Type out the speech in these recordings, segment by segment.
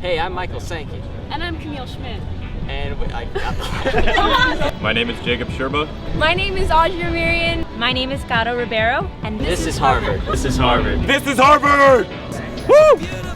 Hey, I'm Michael Sankey. And I'm Camille Schmidt. And My name is Jacob Sherba. My name is Audrey Marion. My name is Gato Ribeiro. And this is Harvard. This is Harvard. This is Harvard! Woo!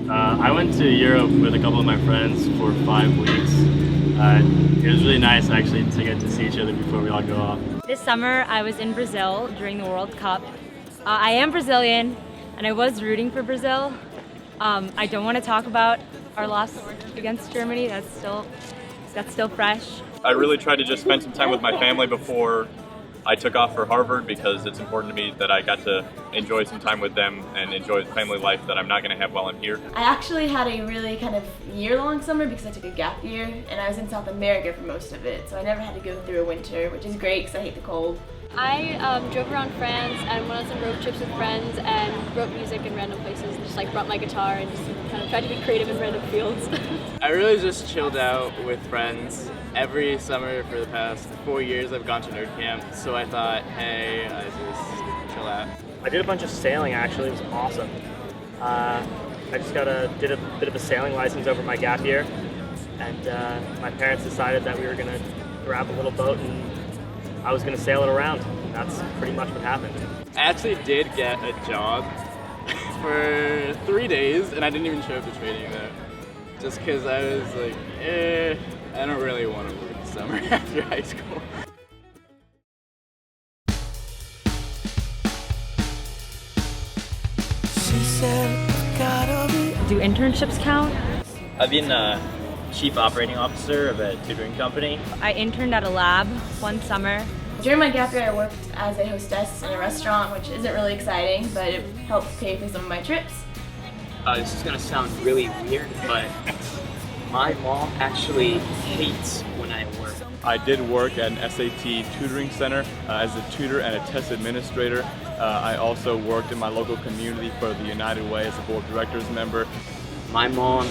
I went to Europe with a couple of my friends for 5 weeks. It was really nice actually to get to see each other before we all go off. This summer I was in Brazil during the World Cup. I am Brazilian and I was rooting for Brazil. I don't want to talk about our loss against Germany. That's still fresh. I really tried to just spend some time with my family before I took off for Harvard because it's important to me that I got to enjoy some time with them and enjoy the family life that I'm not going to have while I'm here. I actually had a really kind of year-long summer because I took a gap year and I was in South America for most of it, so I never had to go through a winter, which is great because I hate the cold. I drove around France and went on some road trips with friends and wrote music in random places and just like brought my guitar and just kind of tried to be creative in random fields. I really just chilled out with friends. Every summer for the past 4 years I've gone to nerd camp, so I thought, hey, I just chill out. I did a bunch of sailing actually, it was awesome. I just did a bit of a sailing license over my gap year, and my parents decided that we were going to grab a little boat and I was going to sail it around. That's pretty much what happened. I actually did get a job for 3 days and I didn't even show up to training though. Just because I was like, I don't really want to work summer after high school. Do internships count? I've been Chief Operating Officer of a tutoring company. I interned at a lab one summer. During my gap year I worked as a hostess in a restaurant, which isn't really exciting, but it helped pay for some of my trips. This is going to sound really weird, but my mom actually hates when I work. I did work at an SAT tutoring center as a tutor and a test administrator. I also worked in my local community for the United Way as a board of directors member. My mom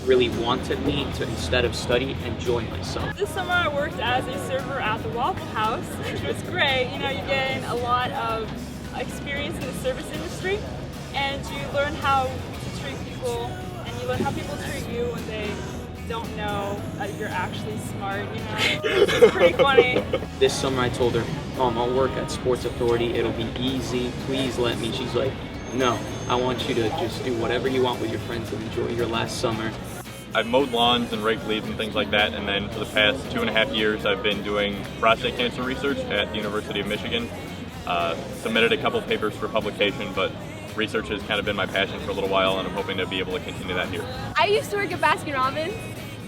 really wanted me to, instead of study, enjoy myself. This summer I worked as a server at the Waffle House, which was great. You know, you gain a lot of experience in the service industry and you learn how to treat people and you learn how people treat you when they don't know that you're actually smart, you know? It's pretty funny. This summer I told her, Mom, I'll work at Sports Authority, it'll be easy, please let me. She's like, no, I want you to just do whatever you want with your friends and enjoy your last summer. I've mowed lawns and raked leaves and things like that, and then for the past 2.5 years I've been doing prostate cancer research at the University of Michigan. Submitted a couple papers for publication, but research has kind of been my passion for a little while, and I'm hoping to be able to continue that here. I used to work at Baskin Robbins,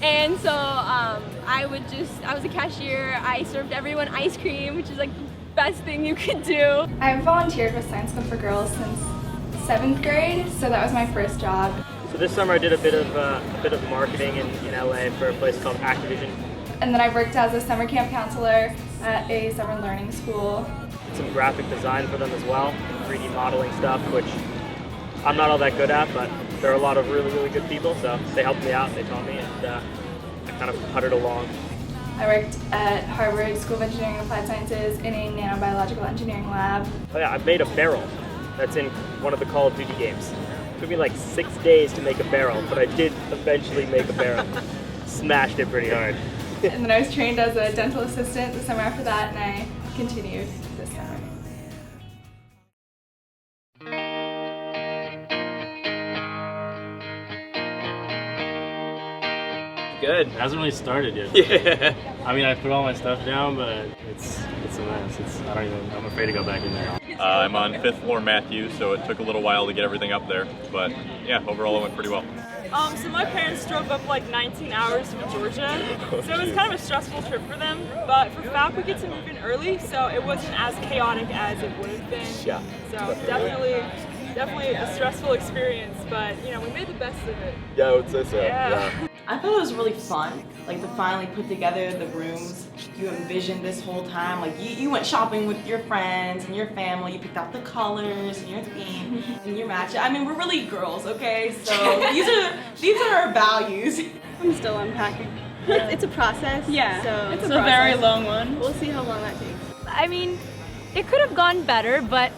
and so I was a cashier. I served everyone ice cream, which is like the best thing you could do. I've volunteered with Science Club for Girls since 7th grade, so that was my first job. So this summer I did a bit of marketing in LA for a place called Activision. And then I worked as a summer camp counselor at a summer learning school. Some graphic design for them as well, 3D modeling stuff, which I'm not all that good at, but there are a lot of really, really good people, so they helped me out, they taught me, and I kind of puttered along. I worked at Harvard School of Engineering and Applied Sciences in a nanobiological engineering lab. Oh yeah, I made a barrel that's in one of the Call of Duty games. It took me like 6 days to make a barrel, but I did eventually make a barrel. Smashed it pretty hard. And then I was trained as a dental assistant the summer after that, and I continued this summer. Good. It hasn't really started yet. Yeah. I mean, I put all my stuff down, but it's a mess. I'm afraid to go back in there. I'm on 5th floor Matthews, so it took a little while to get everything up there, but yeah, overall it went pretty well. So my parents drove up like 19 hours from Georgia, so it was kind of a stressful trip for them, but for FAP we get to move in early, so it wasn't as chaotic as it would have been. Yeah. So definitely a stressful experience, but you know, we made the best of it. Yeah, I would say so. Yeah. I thought it was really fun, like to finally put together the rooms you envisioned this whole time? Like you went shopping with your friends and your family, you picked out the colors and your theme and your match. I mean, we're really girls, okay? So these are our values. I'm still unpacking. It's a process. Yeah, so it's a very long one. We'll see how long that takes. I mean, it could have gone better, but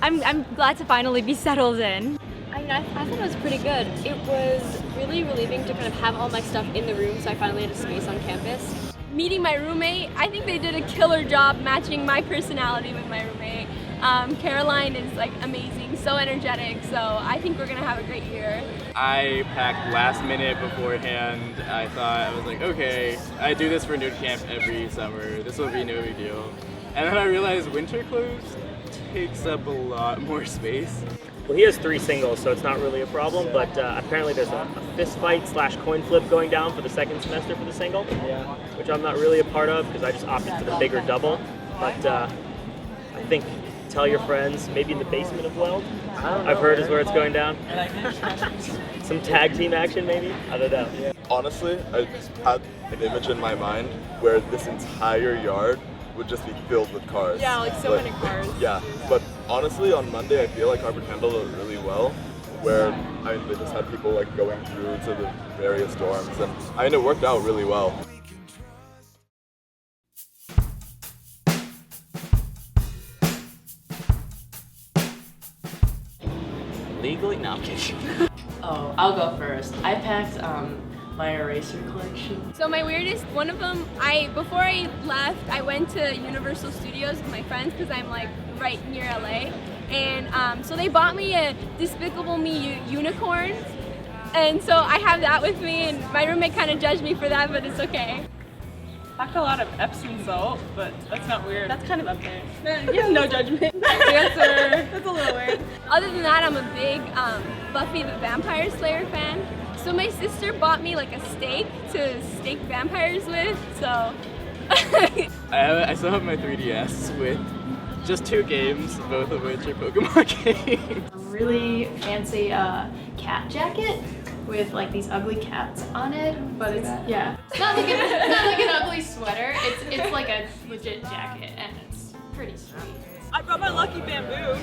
I'm glad to finally be settled in. I mean, I thought it was pretty good. It was really relieving to kind of have all my stuff in the room, so I finally had a space on campus. Meeting my roommate, I think they did a killer job matching my personality with my roommate. Caroline is like amazing, so energetic, so I think we're gonna have a great year. I packed last minute beforehand. I was like, okay, I do this for Nude Camp every summer. This will be no big deal. And then I realized winter clothes takes up a lot more space. Well, he has 3 singles, so it's not really a problem, but apparently there's a fist fight / coin flip going down for the second semester for the single, which I'm not really a part of because I just opted for the bigger double. But I think tell your friends, maybe in the basement of Weld, I've heard is where it's going down. Some tag team action maybe? I don't know. Honestly, I had an image in my mind where this entire yard would just be filled with cars. Yeah, like so many cars. Yeah, but honestly, on Monday, I feel like Harvard handled it really well, where, I mean, they just had people like going through to the various dorms, and I mean, it worked out really well. Legally? No, I'm kidding. Oh, I'll go first. I packed my eraser collection. So my weirdest, one of them, before I left, I went to Universal Studios with my friends because I'm like right near LA. And so they bought me a Despicable Me unicorn. And so I have that with me, and my roommate kind of judged me for that, but it's okay. Packed a lot of Epsom salt, but that's not weird. That's kind of up there. Yeah, no judgment. Answer. That's a little weird. Other than that, I'm a big Buffy the Vampire Slayer fan. So my sister bought me like a steak to stake vampires with, so. I still have my 3DS with just 2 games, both of which are Pokemon games. A really fancy cat jacket with like these ugly cats on it, but it's It's not like an ugly sweater. It's like a legit jacket, and it's pretty sweet. I brought my lucky bamboo,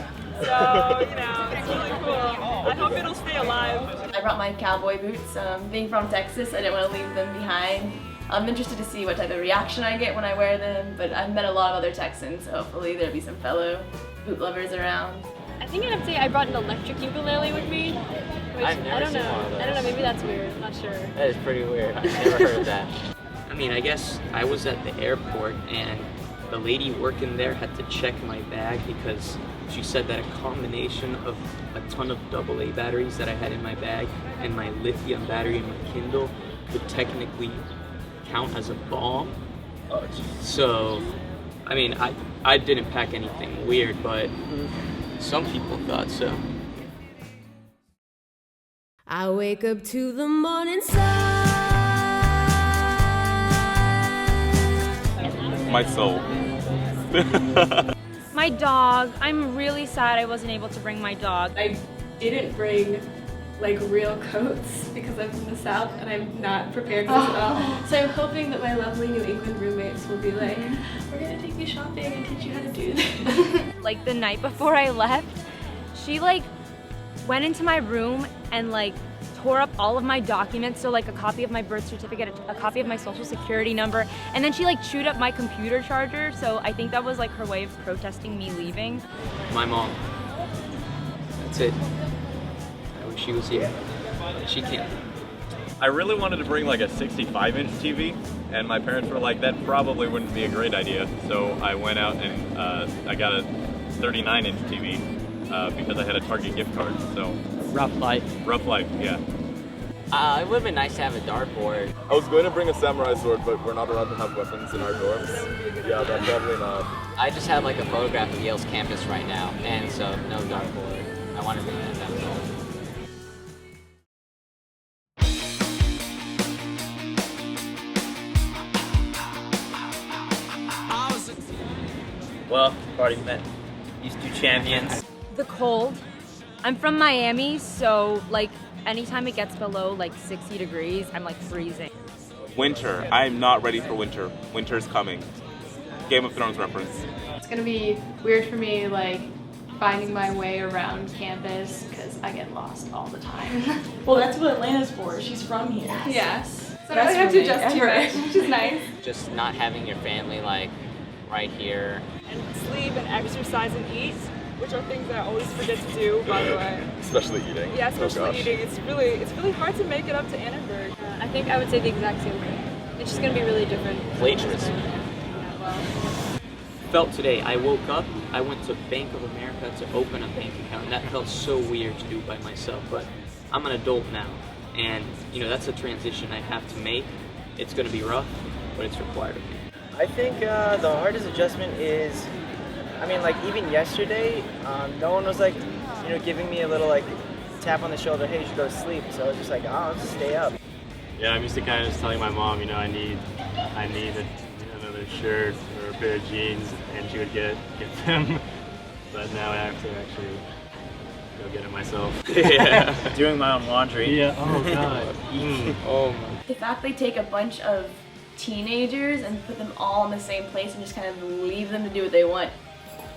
so you know it's really cool. I hope it'll stay alive. I brought my cowboy boots. Being from Texas, I didn't want to leave them behind. I'm interested to see what type of reaction I get when I wear them, but I've met a lot of other Texans, so hopefully there'll be some fellow boot lovers around. I think I'd have to say I brought an electric ukulele with me, which I've never seen one of those. I don't know, maybe that's weird, I'm not sure. That is pretty weird. I've never heard of that. I mean, I guess I was at the airport and the lady working there had to check my bag because she said that a combination of a ton of AA batteries that I had in my bag and my lithium battery in my Kindle could technically count as a bomb. So, I mean, I didn't pack anything weird, but some people thought so. I wake up to the morning sun. My soul. My dog. I'm really sad I wasn't able to bring my dog. I didn't bring like real coats because I'm from the South and I'm not prepared for this at all. So I'm hoping that my lovely New England roommates will be like, we're gonna take you shopping and teach you how to do this. Like the night before I left, she like went into my room and like tore up all of my documents, so like a copy of my birth certificate, a copy of my social security number, and then she like chewed up my computer charger, so I think that was like her way of protesting me leaving. My mom. That's it. I wish she was here. She can't. I really wanted to bring like a 65-inch TV, and my parents were like, that probably wouldn't be a great idea. So I went out and I got a 39-inch TV because I had a Target gift card. So rough life. Rough life, yeah. It would have been nice to have a dartboard. I was going to bring a samurai sword, but we're not allowed to have weapons in our dorms. Yeah, that's probably not. I just have like a photograph of Yale's campus right now, and so no dartboard. I want to bring that down. Well, already met these 2 champions. The cold. I'm from Miami, so like anytime it gets below like 60 degrees, I'm like freezing. Winter. I am not ready for winter. Winter's coming. Game of Thrones reference. It's gonna be weird for me, like, finding my way around campus because I get lost all the time. Well, that's what Atlanta's for. She's from here. Yes. So I Best don't have to roommate adjust too ever. much, which is nice. Just not having your family like right here. And sleep and exercise and eat, which are things that I always forget to do, by the way. Especially eating. Yeah, Oh, especially gosh. eating. It's really hard to make it up to Annenberg. I think I would say the exact same thing. It's just going to be really different. Plagiarism. Felt today, I woke up, I went to Bank of America to open a bank account, and that felt so weird to do by myself, but I'm an adult now, and that's a transition I have to make. It's going to be rough, but it's required of me. I think the hardest adjustment is, I mean, like even yesterday, no one was like, giving me a little like tap on the shoulder, hey, you should go to sleep. So I was just like, oh, I'll just stay up. Yeah, I'm used to kind of just telling my mom, I need another shirt or a pair of jeans, and she would get them. But now I have to actually go get it myself. Yeah. Doing my own laundry. Yeah. Oh god. Oh my. The fact they take a bunch of teenagers and put them all in the same place and just kind of leave them to do what they want.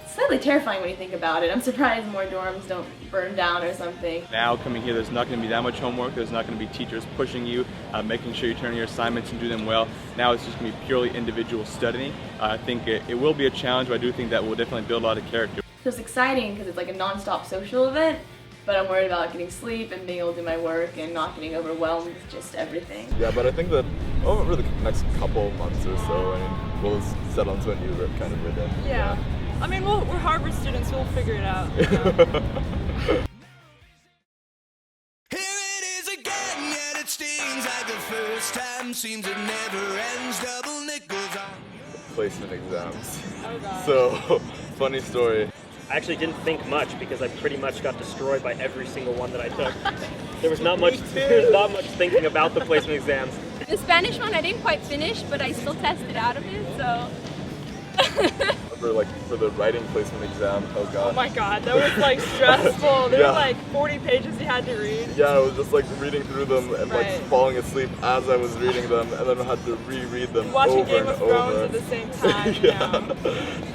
It's slightly terrifying when you think about it. I'm surprised more dorms don't burn down or something. Now coming here, there's not going to be that much homework. There's not going to be teachers pushing you, making sure you turn your assignments and do them well. Now it's just going to be purely individual studying. I think it will be a challenge, but I do think that will definitely build a lot of character. So it's exciting because it's like a non-stop social event, but I'm worried about getting sleep and being able to do my work and not getting overwhelmed with just everything. Yeah, but I think that over the next couple months or so, we'll settle into a new kind of rhythm. Yeah. I mean, we're Harvard students, we'll figure it out. Seems it never ends, double nickels on Placement exams. Oh god. So, funny story. I actually didn't think much because I pretty much got destroyed by every single one that I took. There was not much thinking about the placement exams. The Spanish one I didn't quite finish, but I still tested out of it, so. For the writing placement exam, oh god. Oh my god, that was stressful. There were 40 pages you had to read. Yeah, I was just reading through them and falling asleep as I was reading them, and then I had to reread them Watching over Game and of Thrones over. at the same time. Yeah.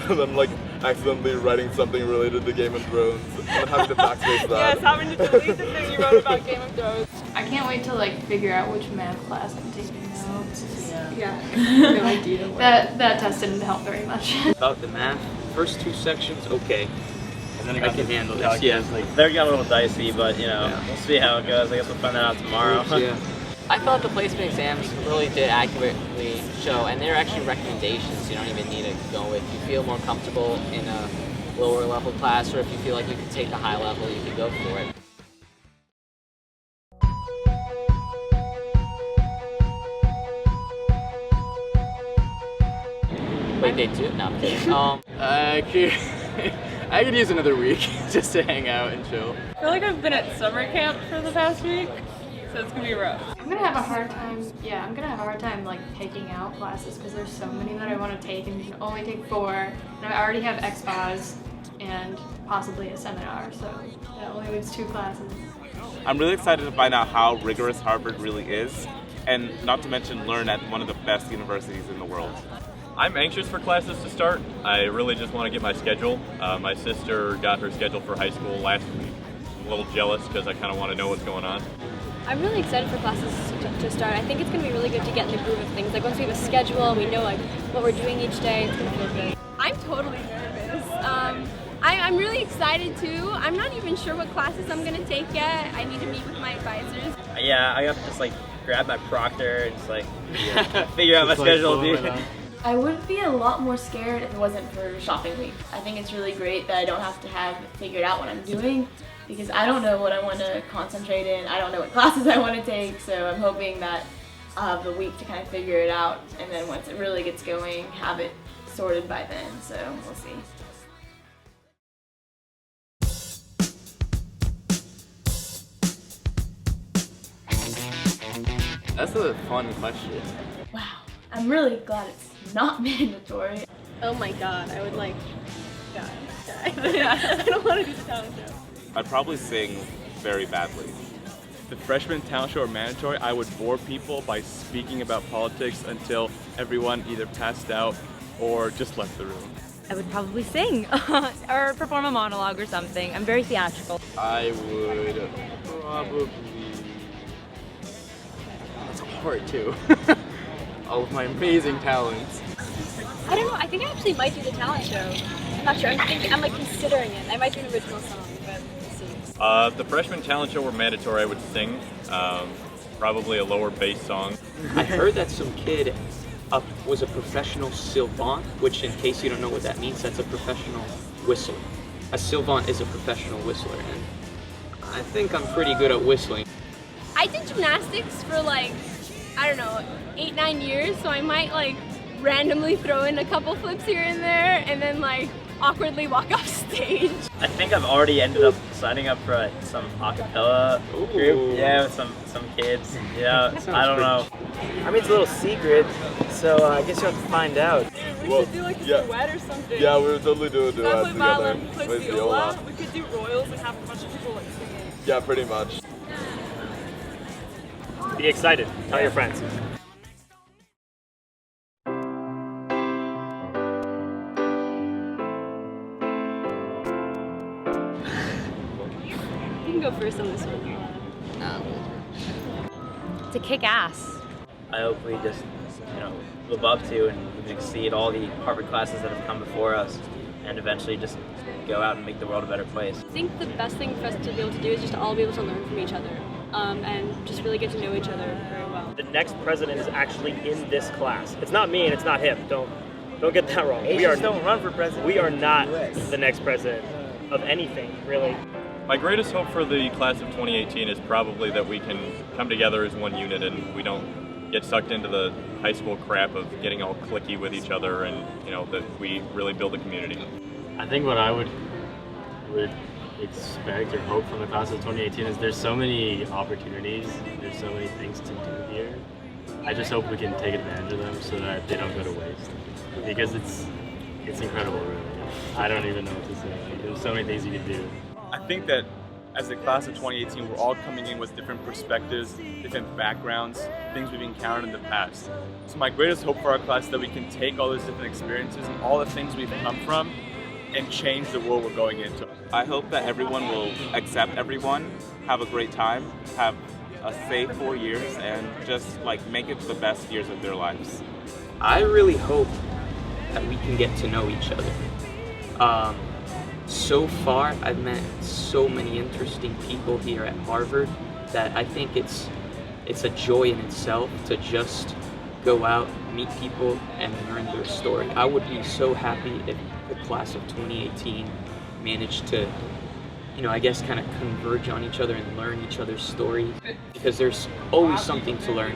And then accidentally writing something related to Game of Thrones, and then having to backspace that. Yes, having to delete the thing you wrote about Game of Thrones. I can't wait to figure out which math class I'm taking notes. Yeah. No idea. That test didn't help very much. About the math, first two sections, okay. And then I can handle this. Yeah. They got a little dicey, but we'll see how it goes. I guess we'll find that out tomorrow. Yeah. I thought the placement exams really did accurately show, and they're actually recommendations you don't even need to go with. If you feel more comfortable in a lower level class, or if you feel like you can take a high level, you can go for it. Wait, day two? No, I'm kidding. I could use another week just to hang out and chill. I feel like I've been at summer camp for the past week, so it's gonna be rough. I'm gonna have a hard time. Yeah, I'm gonna have a hard time picking out classes because there's so many that I want to take, and you can only take 4. And I already have expos and possibly a seminar, so that only leaves 2 classes. I'm really excited to find out how rigorous Harvard really is, and not to mention learn at one of the best universities in the world. I'm anxious for classes to start. I really just want to get my schedule. My sister got her schedule for high school last week. I'm a little jealous because I kind of want to know what's going on. I'm really excited for classes to start. I think it's going to be really good to get in the groove of things. Once we have a schedule, we know what we're doing each day, it's going to feel good. I'm totally nervous. I'm really excited too. I'm not even sure what classes I'm going to take yet. I need to meet with my advisors. Yeah, I got to just grab my proctor and just figure out my schedule, dude. I would be a lot more scared if it wasn't for shopping week. I think it's really great that I don't have to have figured out what I'm doing because I don't know what I want to concentrate in. I don't know what classes I want to take, so I'm hoping that I'll have the week to kind of figure it out, and then once it really gets going, have it sorted by then, so we'll see. That's a fun question. Wow, I'm really glad it's not mandatory. Oh my god, I would die. Yeah, I don't want to do the talent show. I'd probably sing very badly. the freshman talent show were mandatory, I would bore people by speaking about politics until everyone either passed out or just left the room. I would probably sing or perform a monologue or something. I'm very theatrical. I would probably... That's hard too. All of my amazing talents. I don't know. I think I actually might do the talent show. I'm not sure. I'm like considering it. I might do an original song, but we'll see. The freshman talent show were mandatory. I would sing, probably a lower bass song. I heard that some kid was a professional sylvant, which in case you don't know what that means, that's a professional whistler. A sylvant is a professional whistler, and I think I'm pretty good at whistling. I did gymnastics for like, I don't know, 8-9 years, so I might like randomly throw in a couple flips here and there and then like awkwardly walk off stage. I think I've already ended up signing up for some a cappella group. Yeah, with some kids. Yeah, I don't know. I mean, it's a little secret, so I guess you'll have to find out. We should do like a duet or something. Yeah, we would totally do a duet I play together. violin, he plays viola. We could do royals and have a bunch of people like singing. Yeah, pretty much. Be excited. Tell your friends. You can go first on this one. To kick ass. I hope we just, live up to and exceed all the Harvard classes that have come before us, and eventually just go out and make the world a better place. I think the best thing for us to be able to do is just to all be able to learn from each other and just really get to know each other very well. The next president is actually in this class. It's not me and it's not him. Don't get that wrong. Asians don't run for president. We are not the next president of anything, really. My greatest hope for the class of 2018 is probably that we can come together as one unit and we don't get sucked into the high school crap of getting all cliquey with each other, and that we really build a community. I think what I would expect or hope from the class of 2018 is there's so many opportunities, there's so many things to do here. I just hope we can take advantage of them so that they don't go to waste, because it's incredible, really. I don't even know what to say. There's so many things you can do. I think that as the class of 2018, we're all coming in with different perspectives, different backgrounds, things we've encountered in the past. So my greatest hope for our class is that we can take all those different experiences and all the things we've come from and change the world we're going into. I hope that everyone will accept everyone, have a great time, have a safe 4 years, and just make it the best years of their lives. I really hope that we can get to know each other. So far, I've met so many interesting people here at Harvard that I think it's a joy in itself to just go out, meet people, and learn their story. I would be so happy if the class of 2018 managed to, I guess kind of converge on each other and learn each other's stories, because there's always something to learn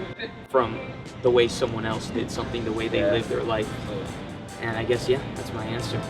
from the way someone else did something, the way they lived their life. And I guess, yeah, that's my answer.